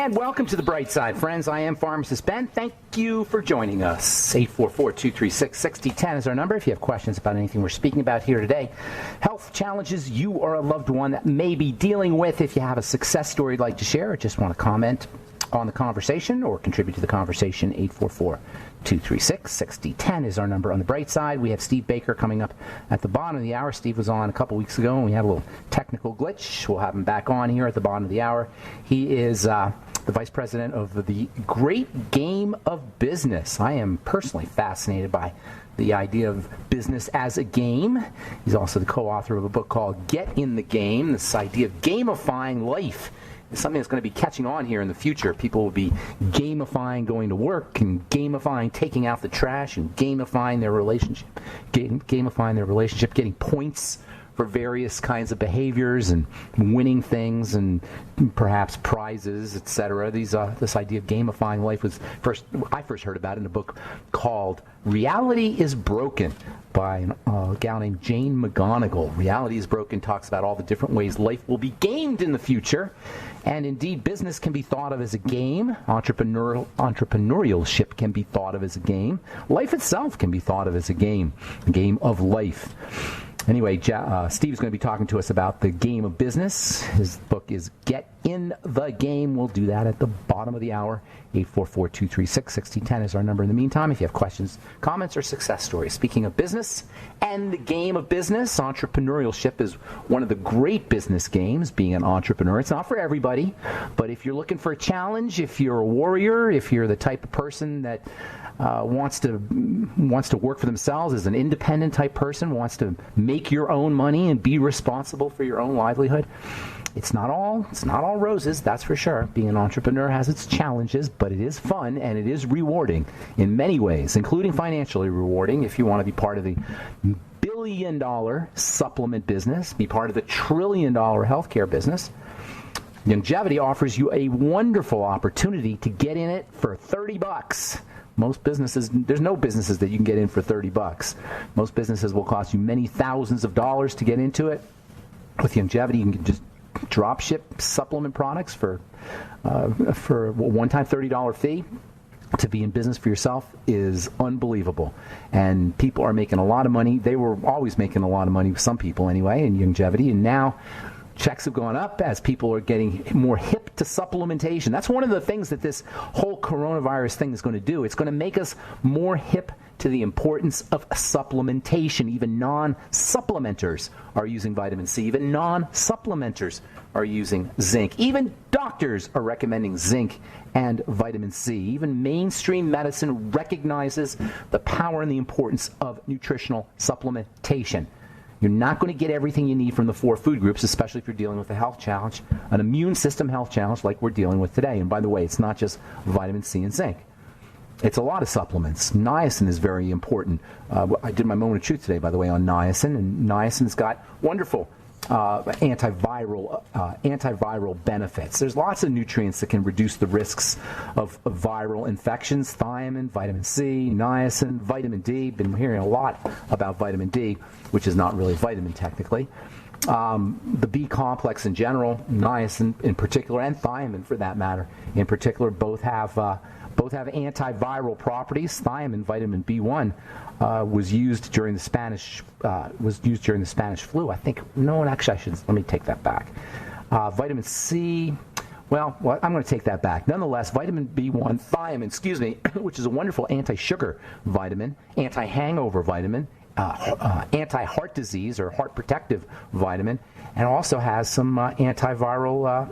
And welcome to the Bright Side, friends. I am Pharmacist Ben. Thank you for joining us. 844-236-6010 is our number. If you have questions about anything we're speaking about here today, health challenges you or a loved one may be dealing with, if you have a success story you'd like to share or just want to comment on the conversation or contribute to the conversation, 844-236-6010 is our number on the Bright Side. We have Steve Baker coming up at the bottom of the hour. Steve was on a couple weeks ago, and we had a little technical glitch. We'll have him back on here at the bottom of the hour. He is the Vice President of the Great Game of Business. I am personally fascinated by the idea of business as a game. He's also the co-author of a book called Get in the Game. This idea of gamifying life is something that's going to be catching on here in the future. People will be gamifying going to work and gamifying taking out the trash and gamifying their relationship, getting points for various kinds of behaviors and winning things and perhaps prizes, etc. This idea of gamifying life I first heard about it in a book called Reality is Broken by a gal named Jane McGonigal. Reality is Broken talks about all the different ways life will be gamed in the future. And indeed, business can be thought of as a game. Entrepreneurship can be thought of as a game. Life itself can be thought of as a game of life. Anyway, Steve's going to be talking to us about the game of business. His book is Get in the Game. We'll do that at the bottom of the hour. 844-236-6010 is our number. In the meantime, if you have questions, comments, or success stories. Speaking of business and the game of business, entrepreneurship is one of the great business games, being an entrepreneur. It's not for everybody, but if you're looking for a challenge, if you're a warrior, if you're the type of person that wants to work for themselves as an independent type person, wants to make your own money and be responsible for your own livelihood. It's not all roses, that's for sure. Being an entrepreneur has its challenges, but it is fun and it is rewarding in many ways, including financially rewarding if you want to be part of the billion-dollar supplement business, be part of the trillion-dollar healthcare business. Longevity offers you a wonderful opportunity to get in it for $30. Most businesses, there's no businesses that you can get in for $30. Most businesses will cost you many thousands of dollars to get into it. With Longevity, you can just drop ship supplement products for a one-time $30 fee. To be in business for yourself is unbelievable. And people are making a lot of money. They were always making a lot of money, some people anyway, in Longevity. And now checks have gone up as people are getting more hip to supplementation. That's one of the things that this whole coronavirus thing is going to do. It's going to make us more hip to the importance of supplementation. Even non-supplementers are using vitamin C. Even non-supplementers are using zinc. Even doctors are recommending zinc and vitamin C. Even mainstream medicine recognizes the power and the importance of nutritional supplementation. You're not going to get everything you need from the 4 food groups, especially if you're dealing with a health challenge, an immune system health challenge like we're dealing with today. And by the way, it's not just vitamin C and zinc. It's a lot of supplements. Niacin is very important. I did my moment of truth today, by the way, on niacin, and niacin's got wonderful antiviral benefits. There's lots of nutrients that can reduce the risks of viral infections. Thiamine, vitamin C, niacin, vitamin D. Been hearing a lot about vitamin D, which is not really a vitamin technically. The B complex in general, niacin in particular, and thiamine for that matter in particular, both have antiviral properties. Thiamine, vitamin B1, was used during the Spanish flu. I think let me take that back. Vitamin C. Well, I'm going to take that back. Nonetheless, vitamin B1, thiamine, which is a wonderful anti-sugar vitamin, anti-hangover vitamin, anti-heart disease or heart protective vitamin, and also has some viral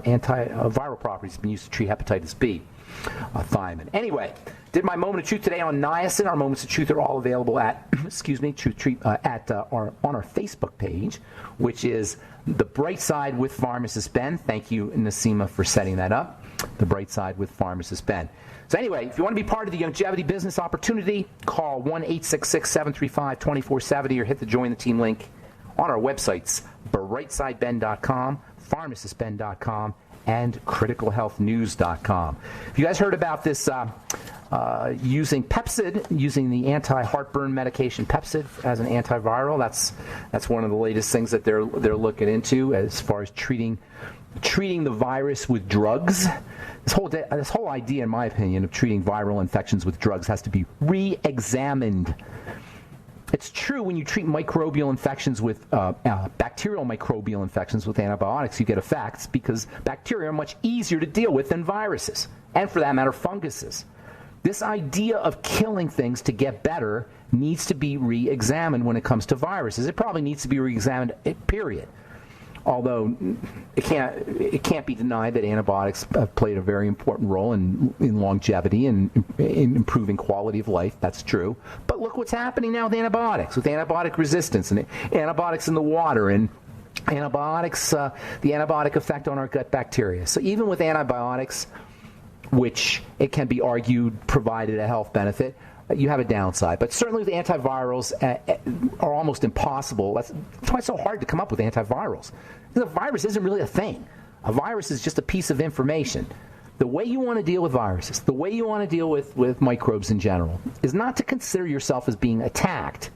properties been used to treat hepatitis B. Thiamine. Anyway, did my moment of truth today on niacin. Our moments of truth are all available at on our Facebook page, which is The Bright Side with Pharmacist Ben. Thank you, Nasima, for setting that up. The Bright Side with Pharmacist Ben. So anyway, if you want to be part of the Longevity business opportunity, call 1-866-735-2470 or hit the Join the Team link on our websites, brightsideben.com, pharmacistben.com, and criticalhealthnews.com. If you guys heard about this using Pepsid, using the anti-heartburn medication Pepsid as an antiviral. That's one of the latest things that they're looking into as far as treating the virus with drugs. This whole idea, in my opinion, of treating viral infections with drugs has to be re-examined. It's true when you treat microbial infections with bacterial microbial infections with antibiotics, you get effects because bacteria are much easier to deal with than viruses, and for that matter, funguses. This idea of killing things to get better needs to be re-examined when it comes to viruses. It probably needs to be re-examined, period. Although it can't be denied that antibiotics have played a very important role in longevity and in improving quality of life. That's true. But look what's happening now with antibiotics, with antibiotic resistance and antibiotics in the water and antibiotics, the antibiotic effect on our gut bacteria. So even with antibiotics, which it can be argued provided a health benefit, you have a downside. But certainly the antivirals are almost impossible. That's why it's so hard to come up with antivirals. The virus isn't really a thing. A virus is just a piece of information. The way you want to deal with viruses, the way you want to deal with microbes in general, is not to consider yourself as being attacked.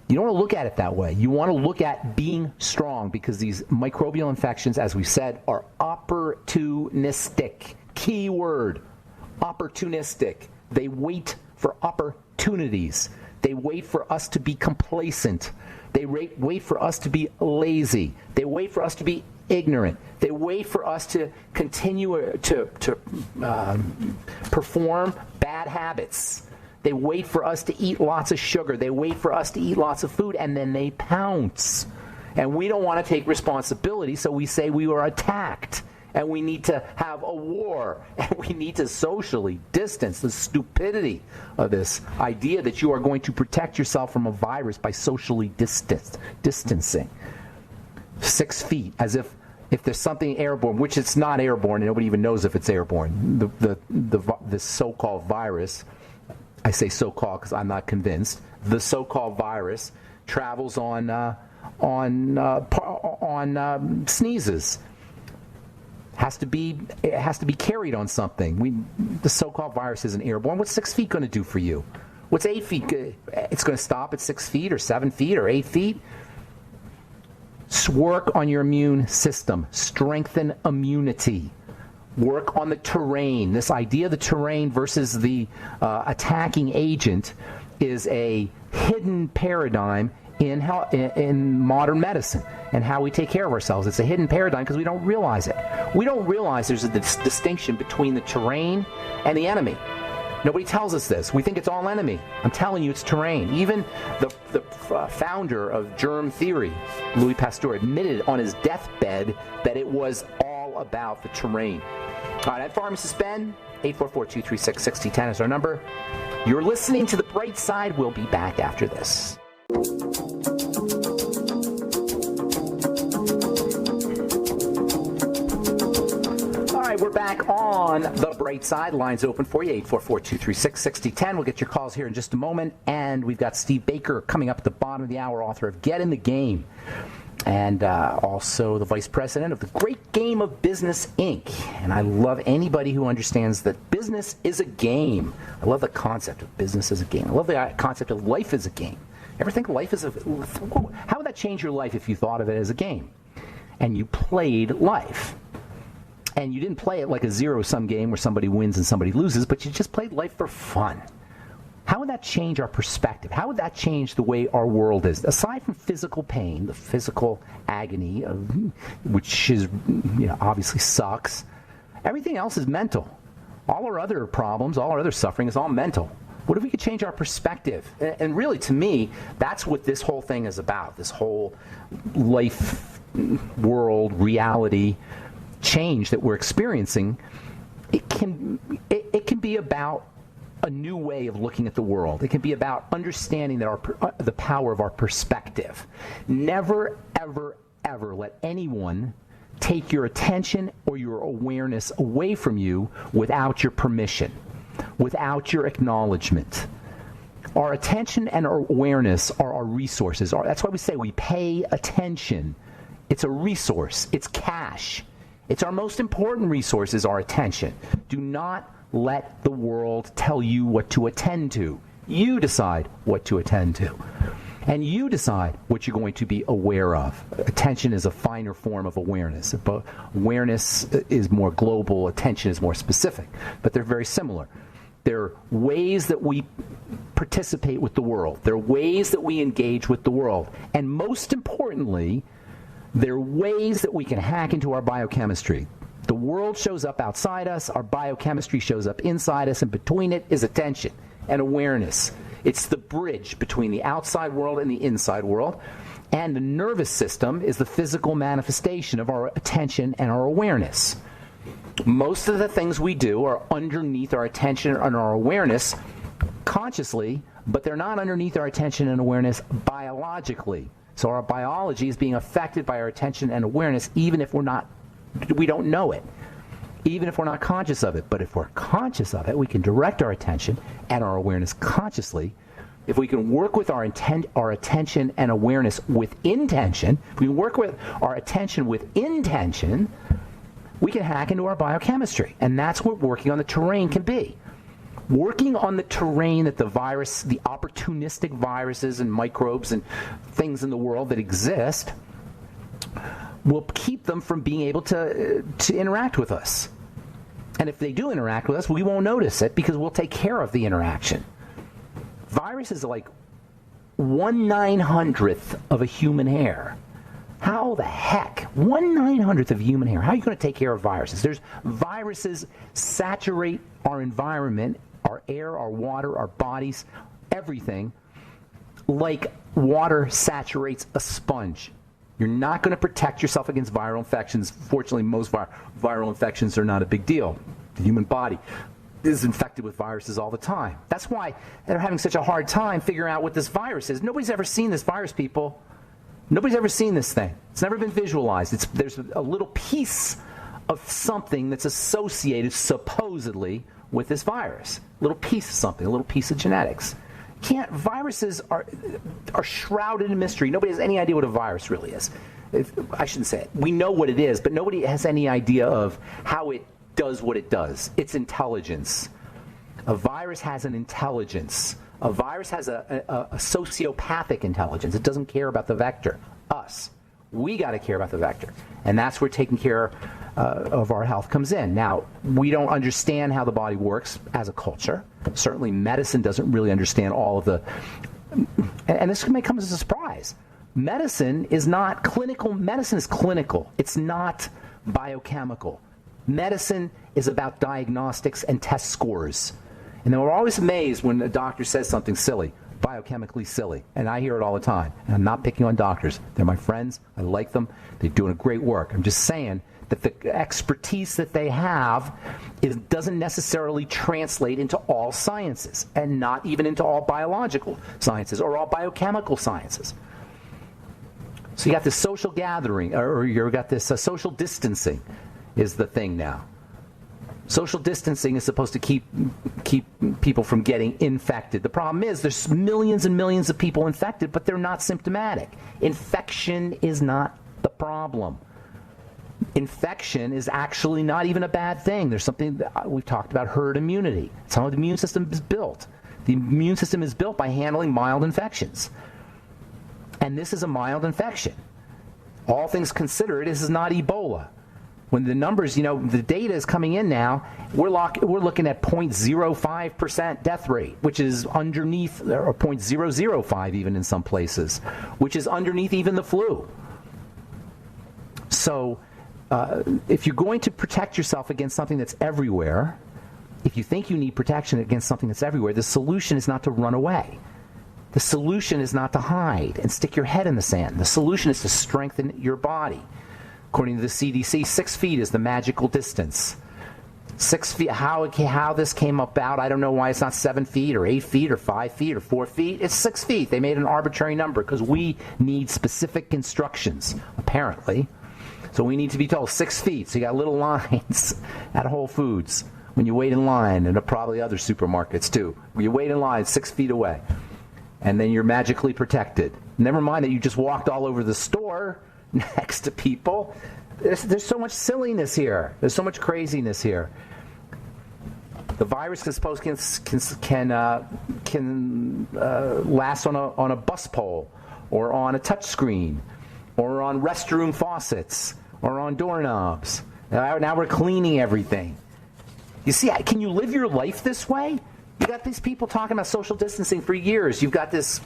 You don't want to look at it that way. You want to look at being strong, because these microbial infections, as we said, are opportunistic. Key word, opportunistic. They wait for opportunities. They wait for us to be complacent. They wait for us to be lazy. They wait for us to be ignorant. They wait for us to continue to perform bad habits. They wait for us to eat lots of sugar. They wait for us to eat lots of food, and then they pounce. And we don't want to take responsibility, so we say we were attacked. And we need to have a war, and we need to socially distance the stupidity of this idea that you are going to protect yourself from a virus by socially distancing. 6 feet, as if there's something airborne, which it's not airborne, and nobody even knows if it's airborne. The so-called virus, I say so-called because I'm not convinced, the so-called virus travels on sneezes. It has to be carried on something. The so-called virus isn't airborne. What's 6 feet going to do for you? What's 8 feet? It's going to stop at 6 feet or 7 feet or 8 feet? Work on your immune system. Strengthen immunity. Work on the terrain. This idea of the terrain versus the attacking agent is a hidden paradigm in modern medicine and how we take care of ourselves. It's a hidden paradigm because we don't realize it. We don't realize there's a distinction between the terrain and the enemy. Nobody tells us this. We think it's all enemy. I'm telling you, it's terrain. Even the founder of germ theory, Louis Pasteur, admitted on his deathbed that it was all about the terrain. All right, I'm Pharmacist Ben. 844-236-6010 is our number. You're listening to The Bright Side. We'll be back after this. All right, we're back on The Bright Side. Lines open for you, 844-236-6010. We'll get your calls here in just a moment. And we've got Steve Baker coming up at the bottom of the hour, author of Get in the Game. And also the vice president of the Great Game of Business, Inc. And I love anybody who understands that business is a game. I love the concept of business as a game. I love the concept of life as a game. Ever think life is how would that change your life if you thought of it as a game? And you played life. And you didn't play it like a zero-sum game where somebody wins and somebody loses, but you just played life for fun. How would that change our perspective? How would that change the way our world is? Aside from physical pain, the physical agony, which is, obviously sucks, everything else is mental. All our other problems, all our other suffering is all mental. What if we could change our perspective? And really, to me, that's what this whole thing is about, this whole life, world, reality change that we're experiencing. It can be about a new way of looking at the world. It can be about understanding that the power of our perspective. Never, ever, ever let anyone take your attention or your awareness away from you without your permission, without your acknowledgement. Our attention and our awareness are our resources. That's why we say we pay attention. It's a resource. It's cash. It's our most important resource is our attention. Do not let the world tell you what to attend to. You decide what to attend to. And you decide what you're going to be aware of. Attention is a finer form of awareness. But awareness is more global. Attention is more specific. But they're very similar. They're ways that we participate with the world. They're ways that we engage with the world. And most importantly, they're ways that we can hack into our biochemistry. The world shows up outside us. Our biochemistry shows up inside us. And between it is attention and awareness. It's the bridge between the outside world and the inside world. And the nervous system is the physical manifestation of our attention and our awareness. Most of the things we do are underneath our attention and our awareness consciously, but they're not underneath our attention and awareness biologically. So our biology is being affected by our attention and awareness even if we don't know it. Even if we're not conscious of it. But if we're conscious of it, we can direct our attention and our awareness consciously. If we can work with our attention and awareness with intention, if we work with our attention with intention, we can hack into our biochemistry. And that's what working on the terrain can be. Working on the terrain that the opportunistic viruses and microbes and things in the world that exist will keep them from being able to interact with us. And if they do interact with us, we won't notice it because we'll take care of the interaction. Viruses are like 1/900th of a human hair. How the heck? 1/900th of human hair. How are you going to take care of viruses? Viruses saturate our environment, our air, our water, our bodies, everything, like water saturates a sponge. You're not going to protect yourself against viral infections. Fortunately, most viral infections are not a big deal. The human body is infected with viruses all the time. That's why they're having such a hard time figuring out what this virus is. Nobody's ever seen this virus, people. Nobody's ever seen this thing. It's never been visualized. There's a little piece of something that's associated, supposedly, with this virus. A little piece of something, a little piece of genetics. Viruses are shrouded in mystery. Nobody has any idea what a virus really is. I shouldn't say it. We know what it is, but nobody has any idea of how it does what it does. It's intelligence. A virus has an intelligence. A virus has a sociopathic intelligence. It doesn't care about the vector. Us. We got to care about the vector. And that's where taking care of our health comes in. Now, we don't understand how the body works as a culture. Certainly medicine doesn't really understand all of the... And this may come as a surprise. Medicine is not clinical. Medicine is clinical. It's not biochemical. Medicine is about diagnostics and test scores. And then we're always amazed when a doctor says something silly, biochemically silly. And I hear it all the time. And I'm not picking on doctors. They're my friends. I like them. They're doing a great work. I'm just saying that the expertise that they have doesn't necessarily translate into all sciences, and not even into all biological sciences or all biochemical sciences. So you got this social gathering, or you got this social distancing is the thing now. Social distancing is supposed to keep people from getting infected. The problem is there's millions and millions of people infected, but they're not symptomatic. Infection is not the problem. Infection is actually not even a bad thing. There's something that we've talked about, herd immunity. It's how the immune system is built. The immune system is built by handling mild infections. And this is a mild infection. All things considered, this is not Ebola. When the numbers, the data is coming in now, we're looking at 0.05% death rate, which is underneath, or 0.005 even in some places, which is underneath even the flu. So if you're going to protect yourself against something that's everywhere, if you think you need protection against something that's everywhere, the solution is not to run away. The solution is not to hide and stick your head in the sand. The solution is to strengthen your body. According to the CDC, 6 feet is the magical distance. 6 feet, how this came about, I don't know why it's not 7 feet or 8 feet or 5 feet or 4 feet. It's 6 feet. They made an arbitrary number because we need specific instructions, apparently. So we need to be told 6 feet. So you got little lines at Whole Foods when you wait in line, and probably other supermarkets too. You wait in line 6 feet away, and then you're magically protected. Never mind that you just walked all over the store next to people. There's so much silliness here. There's so much craziness here. The virus is supposed can last on a bus pole, or on a touch screen, or on restroom faucets, or on doorknobs. Now we're cleaning everything. You see, can you live your life this way? You got these people talking about social distancing for years. You've got this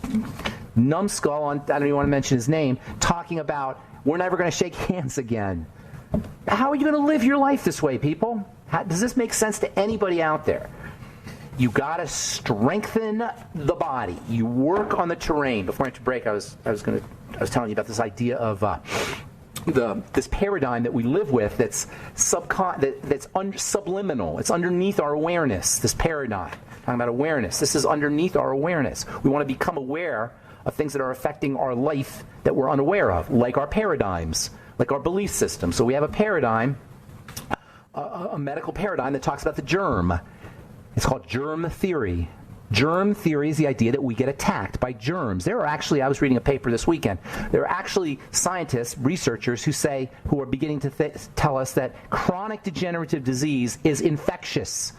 numbskull, I don't even want to mention his name, talking about we're never going to shake hands again. How are you going to live your life this way, people? Does this make sense to anybody out there? You got to strengthen the body. You work on the terrain. Before I went to break, I was telling you about this idea of this paradigm that we live with that's subliminal. It's underneath our awareness. This paradigm, talking about awareness. This is underneath our awareness. We want to become aware of things that are affecting our life that we're unaware of, like our paradigms, like our belief system. So we have a paradigm, a medical paradigm that talks about the germ. It's called germ theory. Germ theory is the idea that we get attacked by germs. There are actually, I was reading a paper this weekend, there are actually scientists, researchers who are beginning to tell us that chronic degenerative disease is infectious.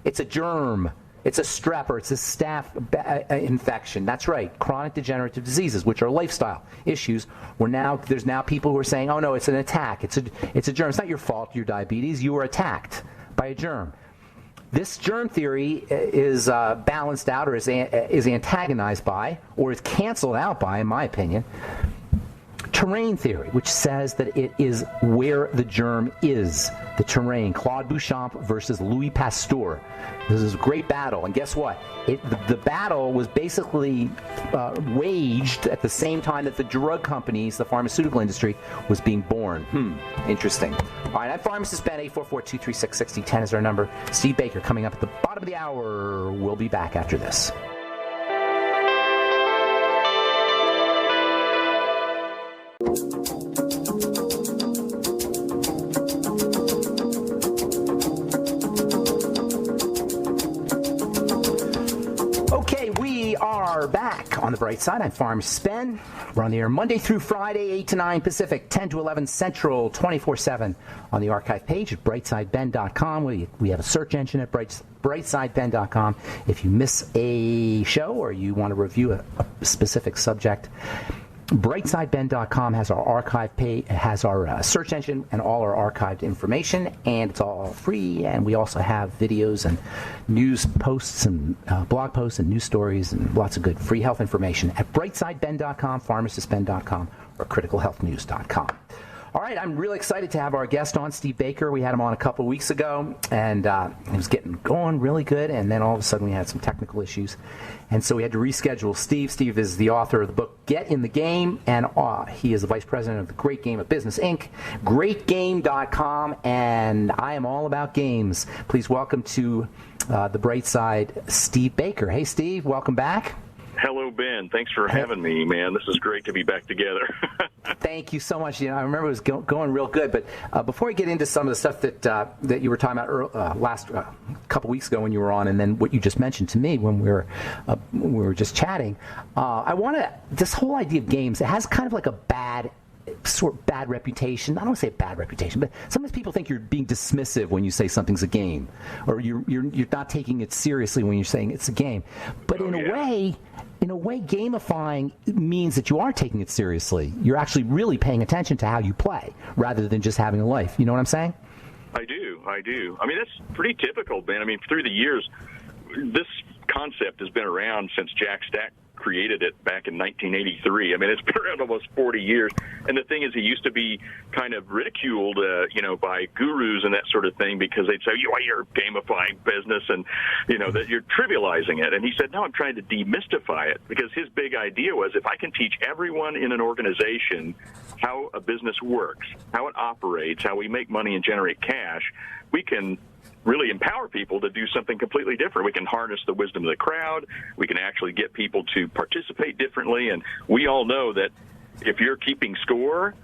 It's a germ. It's a strep, or it's a staph infection. That's right, chronic degenerative diseases, which are lifestyle issues. There's now people who are saying, oh no, it's an attack. It's a germ. It's not your fault, your diabetes. You were attacked by a germ. This germ theory is balanced out, or is antagonized by, or is canceled out by, in my opinion, terrain theory, which says that it is where the germ is, the terrain. Claude Bouchamp versus Louis Pasteur. This is a great battle, and guess what? The battle was basically waged at the same time that the drug companies, the pharmaceutical industry, was being born. Interesting. All right, I'm Pharmacist Ben. 844-236-6010 is our number. Steve Baker coming up at the bottom of the hour. We'll be back after this. Okay, we are back on the bright side. I'm Pharmacist Ben. We're on the air Monday through Friday, 8 to 9 Pacific, 10 to 11 Central, 24/7 on the archive page at brightsideben.com. We have a search engine at brightsideben.com. If you miss a show or you want to review a specific subject, brightsideben.com has our archive page, has our search engine and all our archived information, and it's all free. And we also have videos and news posts and blog posts and news stories and lots of good free health information at brightsideben.com, pharmacistben.com, or criticalhealthnews.com. All right, I'm really excited to have our guest on, Steve Baker. We had him on a couple of weeks ago, and he was getting going really good, and then all of a sudden we had some technical issues, and so we had to reschedule Steve. Steve is the author of the book Get in the Game, and he is the vice president of the Great Game of Business, Inc., greatgame.com, and I am all about games. Please welcome to the bright side, Steve Baker. Hey, Steve, welcome back. Hello, Ben. Thanks for having me, man. This is great to be back together. Thank you so much. I remember it was going real good. But before we get into some of the stuff that you were talking about last couple weeks ago when you were on, and then what you just mentioned to me when we were just chatting, I want to this whole idea of games. It has kind of like a bad reputation. I don't want to say a bad reputation, but sometimes people think you're being dismissive when you say something's a game, or you're not taking it seriously when you're saying it's a game. But in a way, gamifying means that you are taking it seriously. You're actually really paying attention to how you play, rather than just having a life. You know what I'm saying? I do. I mean, that's pretty typical, Ben. I mean, through the years, this concept has been around since Jack Stack created it back in 1983. I mean, it's been around almost 40 years. And the thing is, he used to be kind of ridiculed, by gurus and that sort of thing, because they'd say, you're gamifying business and, that you're trivializing it. And he said, no, I'm trying to demystify it, because his big idea was, if I can teach everyone in an organization how a business works, how it operates, how we make money and generate cash, we can really empower people to do something completely different. We can harness the wisdom of the crowd. We can actually get people to participate differently. And we all know that if you're keeping score,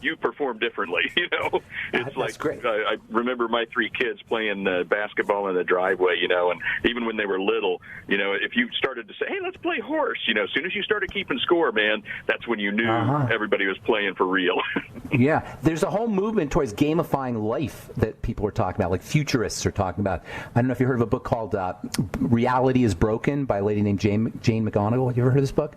you perform differently. It's That's like great. I remember my 3 kids playing basketball in the driveway, and even when they were little, if you started to say, hey, let's play horse, as soon as you started keeping score, man, that's when you knew everybody was playing for real. Yeah, there's a whole movement towards gamifying life that people are talking about, like futurists are talking about. I don't know if you heard of a book called Reality is Broken by a lady named Jane McGonigal. Have you ever heard of this book?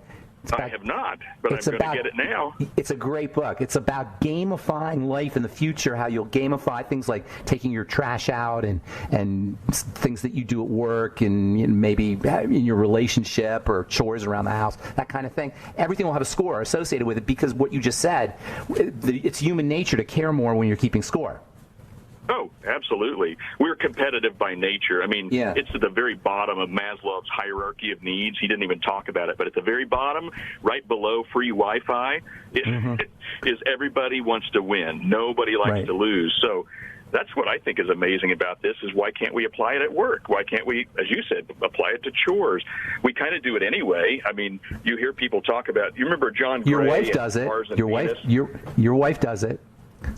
I have not, but I'm going to get it now. It's a great book. It's about gamifying life in the future, how you'll gamify things like taking your trash out and things that you do at work and maybe in your relationship or chores around the house, that kind of thing. Everything will have a score associated with it because what you just said, it's human nature to care more when you're keeping score. Oh, absolutely. We're competitive by nature. I mean, It's at the very bottom of Maslow's hierarchy of needs. He didn't even talk about it, but at the very bottom, right below free Wi-Fi, is everybody wants to win. Nobody likes to lose. So that's what I think is amazing about this is why can't we apply it at work? Why can't we, as you said, apply it to chores? We kind of do it anyway. I mean, you hear people talk about, you remember John Gray? Your wife does it. Your wife does it.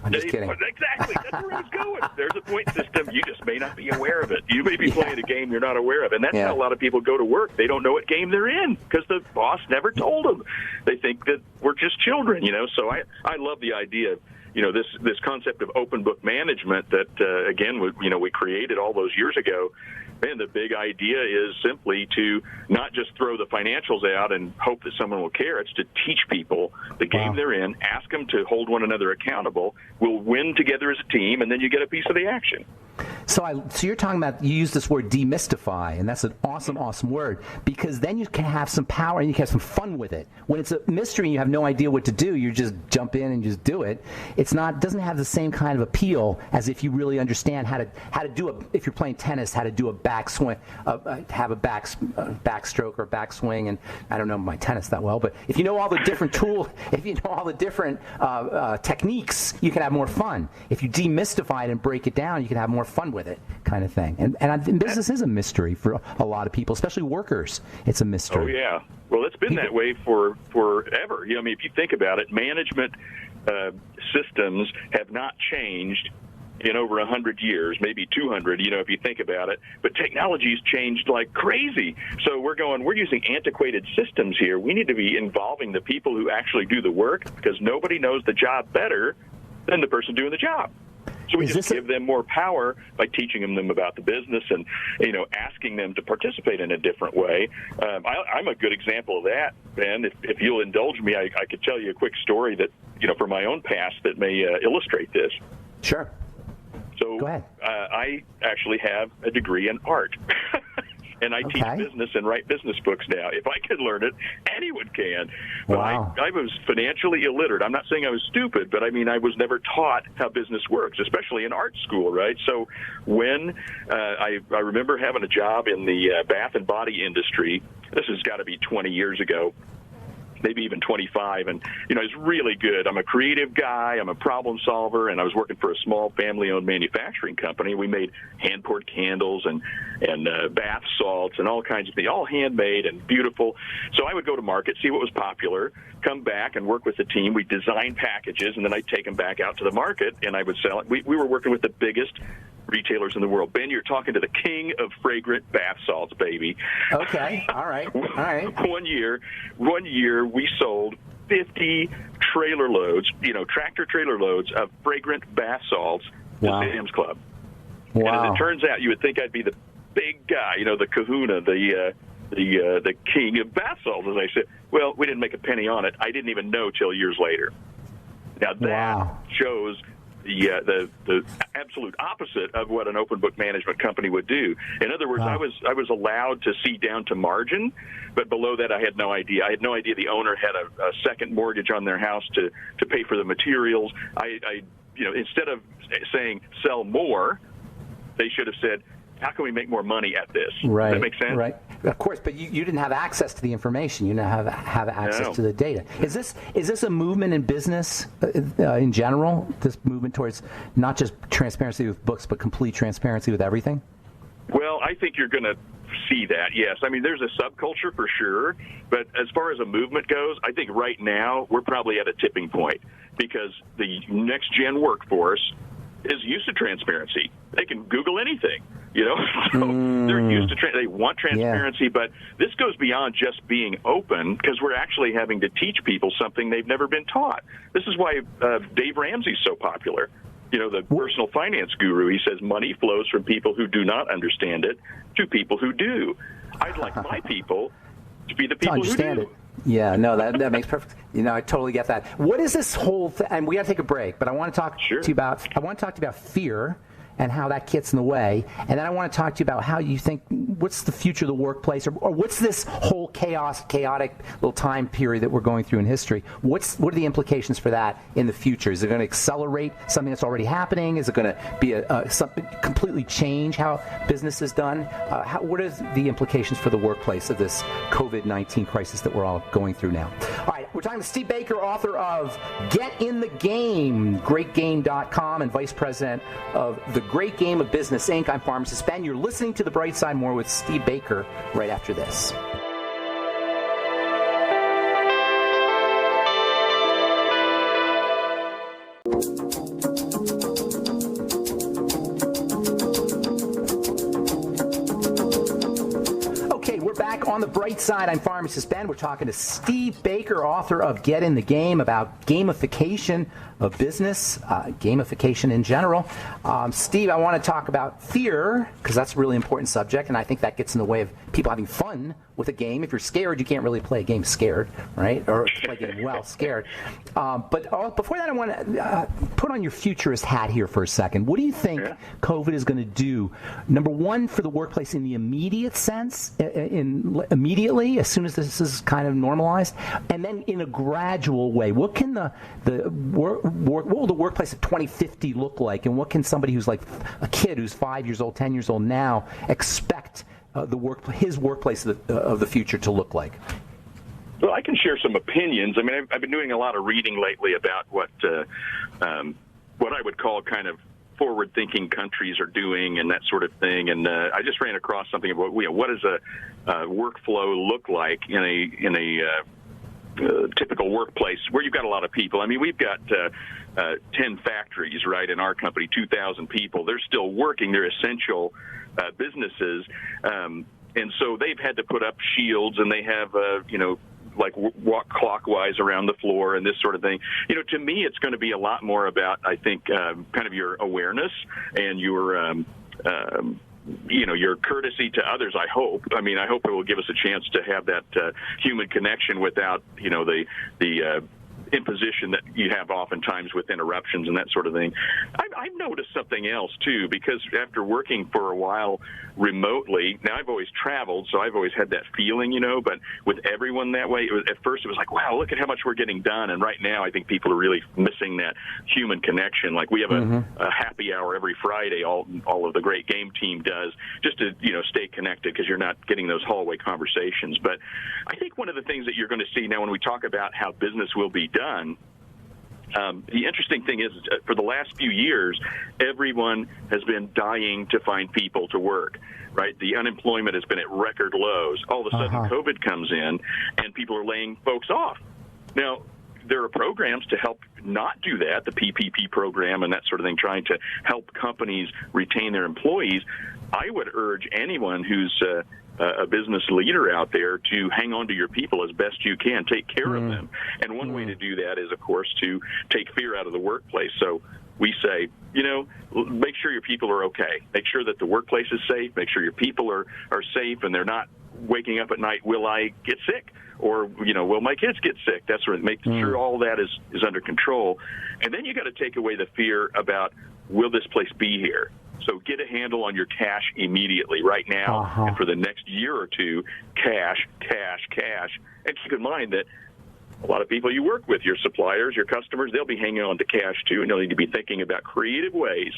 I'm just kidding. Exactly. That's where I was going. There's a point system. You just may not be aware of it. You may be playing a game you're not aware of. And that's how a lot of people go to work. They don't know what game they're in because the boss never told them. They think that we're just children, So I love the idea of, this concept of open book management that, again, we created all those years ago. Man, the big idea is simply to not just throw the financials out and hope that someone will care. It's to teach people the game they're in, ask them to hold one another accountable. We'll win together as a team, and then you get a piece of the action. So you're talking about, you use this word demystify, and that's an awesome, awesome word, because then you can have some power and you can have some fun with it. When it's a mystery and you have no idea what to do, you just jump in and just do it. It doesn't have the same kind of appeal as if you really understand how to do if you're playing tennis, how to do a backswing, have a backstroke or backswing. And I don't know my tennis that well, but if you know all the different if you know all the different techniques, you can have more fun. If you demystify it and break it down, you can have more fun with it, kind of thing. And business is a mystery for a lot of people, especially workers. It's a mystery. Oh, yeah. Well, it's been that way for forever. If you think about it, management systems have not changed in over 100 years, maybe 200, if you think about it. But technology's changed like crazy. So we're using antiquated systems here. We need to be involving the people who actually do the work because nobody knows the job better than the person doing the job. So we just give them more power by teaching them about the business and, asking them to participate in a different way. I'm a good example of that, Ben. If you'll indulge me, I could tell you a quick story that, from my own past that may illustrate this. Sure. So go ahead. I actually have a degree in art. And I teach business and write business books now. If I can learn it, anyone can. But wow. I was financially illiterate. I'm not saying I was stupid, but I was never taught how business works, especially in art school, right? So when I remember having a job in the bath and body industry, this has got to be 20 years ago, maybe even 25, and it's really good. I'm a creative guy, I'm a problem solver, and I was working for a small family-owned manufacturing company. We made hand-poured candles and bath salts and all kinds of things, all handmade and beautiful. So I would go to market, see what was popular, come back and work with the team. We'd design packages, and then I'd take them back out to the market, and I would sell it. We were working with the biggest retailers in the world. Ben, you're talking to the king of fragrant bath salts, baby. Okay, all right. One year we sold 50 trailer loads, tractor trailer loads of fragrant bath salts to Sam's Club. Wow. And as it turns out, you would think I'd be the big guy, the kahuna, the king of bath salts, as I said. Well, we didn't make a penny on it. I didn't even know till years later. Now that shows the absolute opposite of what an open book management company would do. In other words, I was allowed to see down to margin, but below that I had no idea. I had no idea the owner had a second mortgage on their house to pay for the materials. I instead of saying sell more, they should have said, how can we make more money at this? Right. Does that make sense? Right. Of course, but you didn't have access to the information. You didn't have access to the data. Is this a movement in business in general? This movement towards not just transparency with books, but complete transparency with everything? Well, I think you're going to see that, yes. There's a subculture for sure, but as far as a movement goes, I think right now we're probably at a tipping point. because the next gen workforce is used to transparency. They can Google anything, so they're used to they want transparency, but this goes beyond just being open, because we're actually having to teach people something they've never been taught. This is why Dave Ramsey's so popular. The personal finance guru. He says money flows from people who do not understand it to people who do. I'd like my people to be the people who understand do. it. Yeah, no, that makes perfect. I totally get that. What is this whole thing? And we got to take a break, but I want to talk to you about. I want to talk to you about fear and how that gets in the way, and then I want to talk to you about how you think what's the future of the workplace, or what's this whole chaotic little time period that we're going through in history. What are the implications for that in the future? Is it going to accelerate something that's already happening? Is it going to be something completely change how business is done? What are the implications for the workplace of this COVID-19 crisis that we're all going through now? All right, we're talking to Steve Baker, author of Get in the Game, greatgame.com, and vice president of the Great Game of Business, Inc. I'm Pharmacist Ben. You're listening to The Bright Side. More with Steve Baker right after this. Okay, we're back on The Bright Side. I'm Pharmacist Ben. We're talking to Steve Baker, author of Get in the Game, about gamification of business, gamification in general. Steve, I want to talk about fear, because that's a really important subject, and I think that gets in the way of people having fun with a game. If you're scared, you can't really play a game scared, right? Or play a game well scared. But before that, I want to put on your futurist hat here for a second. What do you think COVID is going to do, number one, for the workplace in the immediate sense, immediately, as soon as this is kind of normalized, and then in a gradual way? What can what will the workplace of 2050 look like, and what can somebody who's like a kid who's 5 years old, 10 years old now expect his workplace of the future to look like? Well, I can share some opinions. I mean, I've been doing a lot of reading lately about what I would call kind of forward-thinking countries are doing and that sort of thing. And I just ran across something about what does a workflow look like in a typical workplace where you've got a lot of people. I mean, we've got 10 factories, right, in our company, 2,000 people. They're still working. They're essential businesses. And so they've had to put up shields, and they have, like walk clockwise around the floor and this sort of thing. To me, it's going to be a lot more about, I think, kind of your awareness and your your courtesy to others, I hope. I mean, I hope it will give us a chance to have that human connection without, the imposition that you have oftentimes with interruptions and that sort of thing. I've noticed something else, too, because after working for a while remotely, now I've always traveled, so I've always had that feeling, but with everyone that way, at first it was like, wow, look at how much we're getting done. And right now I think people are really missing that human connection. Like we have a happy hour every Friday, all of the Great Game team does, just to, stay connected, because you're not getting those hallway conversations. But I think one of the things that you're going to see now when we talk about how business will be done, the interesting thing is, for the last few years, everyone has been dying to find people to work, right? The unemployment has been at record lows. All of a sudden, COVID comes in, and people are laying folks off. Now, there are programs to help not do that, the PPP program and that sort of thing, trying to help companies retain their employees. I would urge anyone who's a business leader out there to hang on to your people as best you can, take care of them. And one way to do that is, of course, to take fear out of the workplace. So we say, make sure your people are okay. Make sure that the workplace is safe. Make sure your people are safe and they're not waking up at night, will I get sick? Or, will my kids get sick? That's sort of making sure all that is under control. And then you got to take away the fear about, will this place be here? So get a handle on your cash immediately, right now, and for the next year or two, cash. And keep in mind that a lot of people you work with, your suppliers, your customers, they'll be hanging on to cash too, and you'll need to be thinking about creative ways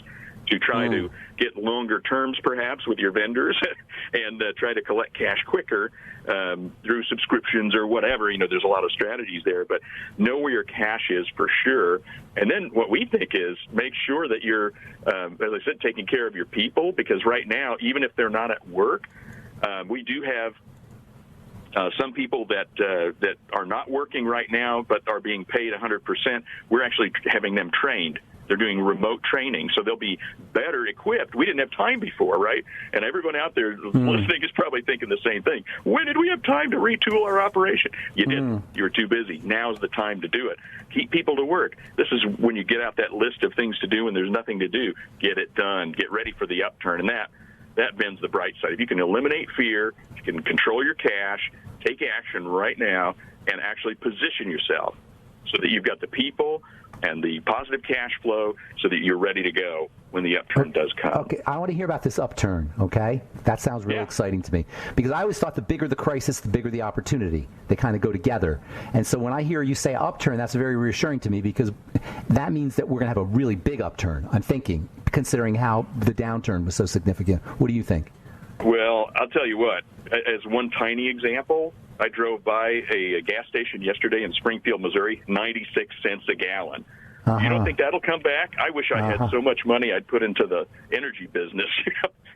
to try to get longer terms, perhaps, with your vendors and try to collect cash quicker through subscriptions or whatever. There's a lot of strategies there, but know where your cash is for sure. And then what we think is make sure that you're, as I said, taking care of your people, because right now, even if they're not at work, we do have Some people that are not working right now but are being paid 100%, we're actually having them trained. They're doing remote training, so they'll be better equipped. We didn't have time before, right? And everyone out there listening is probably thinking the same thing. When did we have time to retool our operation? You didn't. You were too busy. Now's the time to do it. Keep people to work. This is when you get out that list of things to do and there's nothing to do. Get it done. Get ready for the upturn. And that bends the bright side. If you can eliminate fear, you can control your cash, take action right now, and actually position yourself so that you've got the people and the positive cash flow so that you're ready to go when the upturn does come. Okay, I want to hear about this upturn, okay? That sounds really exciting to me. Because I always thought the bigger the crisis, the bigger the opportunity. They kind of go together. And so when I hear you say upturn, that's very reassuring to me because that means that we're going to have a really big upturn, I'm thinking, considering how the downturn was so significant. What do you think? Well, I'll tell you what. As one tiny example, I drove by a gas station yesterday in Springfield, Missouri, 96 cents a gallon. You don't think that'll come back? I wish I had so much money I'd put into the energy business.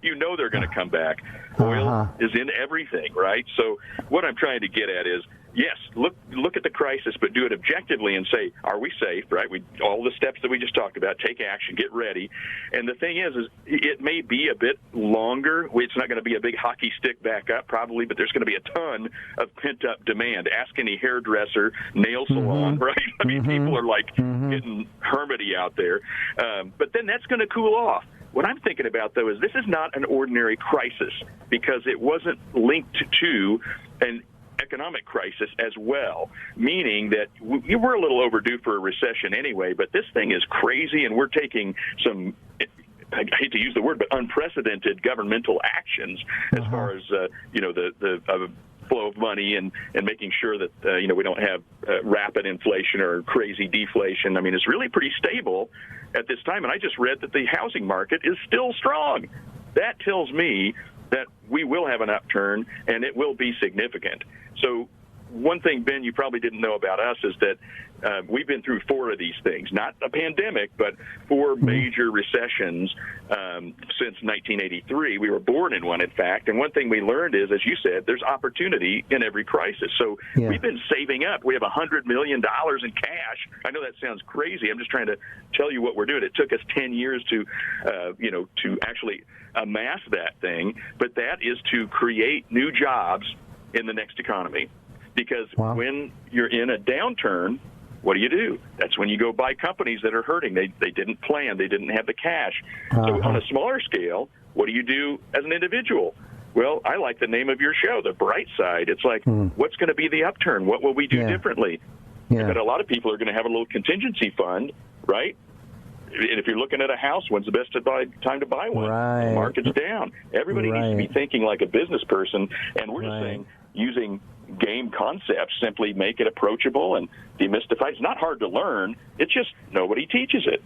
You know they're going to come back. Oil is in everything, right? So what I'm trying to get at is, yes, look at the crisis, but do it objectively and say, are we safe, right? All the steps that we just talked about, take action, get ready. And the thing is it may be a bit longer. It's not going to be a big hockey stick back up probably, but there's going to be a ton of pent-up demand. Ask any hairdresser, nail salon, right? I mean, people are like getting hermity out there. But then that's going to cool off. What I'm thinking about, though, is this is not an ordinary crisis because it wasn't linked to an economic crisis as well, meaning that we're a little overdue for a recession anyway, but this thing is crazy, and we're taking some, I hate to use the word, but unprecedented governmental actions as far as, the flow of money and making sure that, we don't have rapid inflation or crazy deflation. I mean, it's really pretty stable at this time, and I just read that the housing market is still strong. That tells me that we will have an upturn, and it will be significant. So one thing, Ben, you probably didn't know about us is that we've been through 4 of these things, not a pandemic, but 4 major recessions since 1983. We were born in one, in fact. And one thing we learned is, as you said, there's opportunity in every crisis. So we've been saving up. We have $100 million in cash. I know that sounds crazy. I'm just trying to tell you what we're doing. It took us 10 years to actually amass that thing. But that is to create new jobs in the next economy. Because when you're in a downturn, what do? That's when you go buy companies that are hurting. They didn't plan. They didn't have the cash. So on a smaller scale, what do you do as an individual? Well, I like the name of your show, The Bright Side. It's like, what's going to be the upturn? What will we do differently? But a lot of people are going to have a little contingency fund, right? And if you're looking at a house, when's the best time to buy one? Right. The market's down. Everybody needs to be thinking like a business person, and we're just saying using game concepts, simply make it approachable and demystify. It's not hard to learn. It's just nobody teaches it.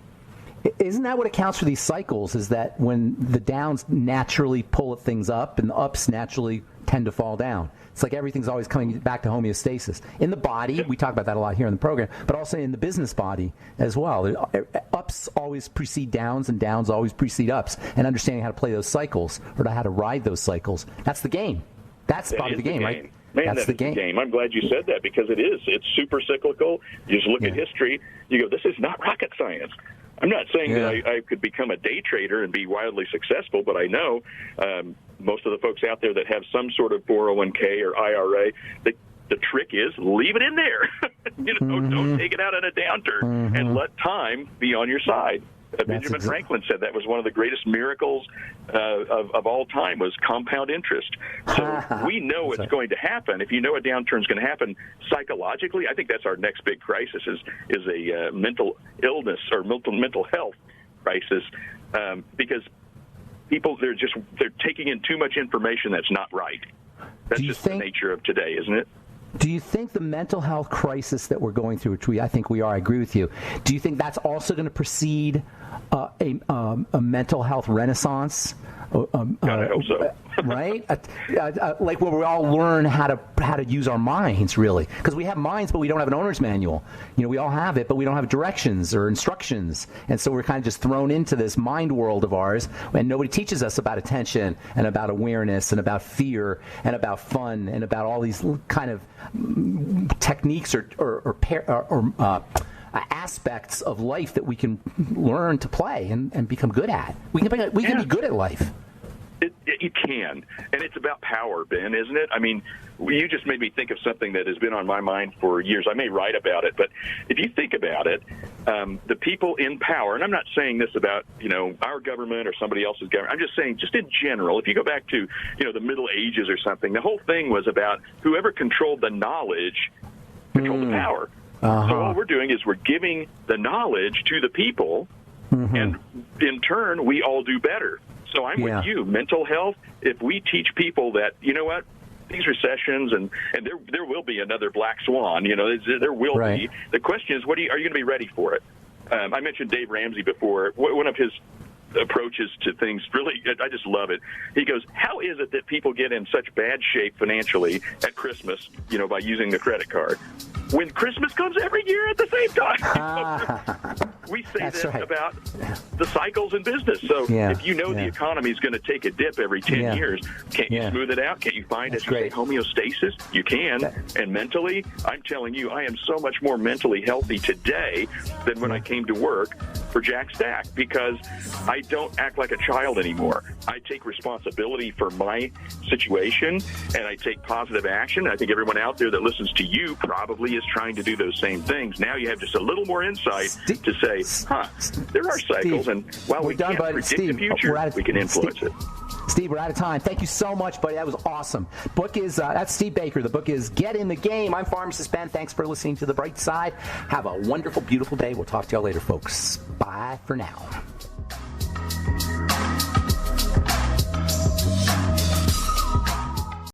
Isn't that what accounts for these cycles, is that when the downs naturally pull things up and the ups naturally tend to fall down? It's like everything's always coming back to homeostasis. In the body, we talk about that a lot here in the program, but also in the business body as well. Ups always precede downs, and downs always precede ups. And understanding how to play those cycles, or how to ride those cycles, that's the game. That's part of the game, right? Man, that's the game. I'm glad you said that, because it is. It's super cyclical. You just look at history. You go, this is not rocket science. I'm not saying that I could become a day trader and be wildly successful, but I know most of the folks out there that have some sort of 401k or IRA, the trick is leave it in there. Don't take it out in a downturn, and let time be on your side. Benjamin Franklin said that was one of the greatest miracles of all time, was compound interest. So we know it's going to happen. If you know a downturn is going to happen psychologically, I think that's our next big crisis is a mental illness or mental health crisis, because people, they're taking in too much information that's not right. That's just the nature of today, isn't it? Do you think the mental health crisis that we're going through, which I think we are, I agree with you, do you think that's also going to precede a mental health renaissance? I hope so. Right? Like where we all learn how to use our minds, really, because we have minds, but we don't have an owner's manual. We all have it, but we don't have directions or instructions, and so we're kind of just thrown into this mind world of ours, and nobody teaches us about attention and about awareness and about fear and about fun and about all these kind of techniques or aspects of life that we can learn to play and become good at. We can be good at life. You can, and it's about power, Ben, isn't it? I mean, you just made me think of something that has been on my mind for years. I may write about it, but if you think about it, the people in power, and I'm not saying this about, our government or somebody else's government. I'm just saying, just in general, if you go back to, the Middle Ages or something, the whole thing was about whoever controlled the knowledge controlled the power. Uh-huh. So all we're doing is we're giving the knowledge to the people, and in turn, we all do better. So I'm with you. Mental health, if we teach people that, these recessions, and there will be another black swan, there will be. The question is, are you going to be ready for it? I mentioned Dave Ramsey before. One of his approaches to things, really, I just love it. He goes, how is it that people get in such bad shape financially at Christmas, by using the credit card, when Christmas comes every year at the same time? We say this about the cycles in business. So if the economy is going to take a dip every 10 years, can't you smooth it out? Can't you find homeostasis? You can. And mentally, I'm telling you, I am so much more mentally healthy today than when I came to work for Jack Stack, because I don't act like a child anymore. I take responsibility for my situation, and I take positive action. I think everyone out there that listens to you probably is trying to do those same things. Now you have just a little more insight to say, there are cycles, and while we can't predict the future, we can influence it. Steve, we're out of time. Thank you so much, buddy. That was awesome. Book is, that's Steve Baker. The book is Get in the Game. I'm Pharmacist Ben. Thanks for listening to The Bright Side. Have a wonderful, beautiful day. We'll talk to y'all later, folks. Bye for now.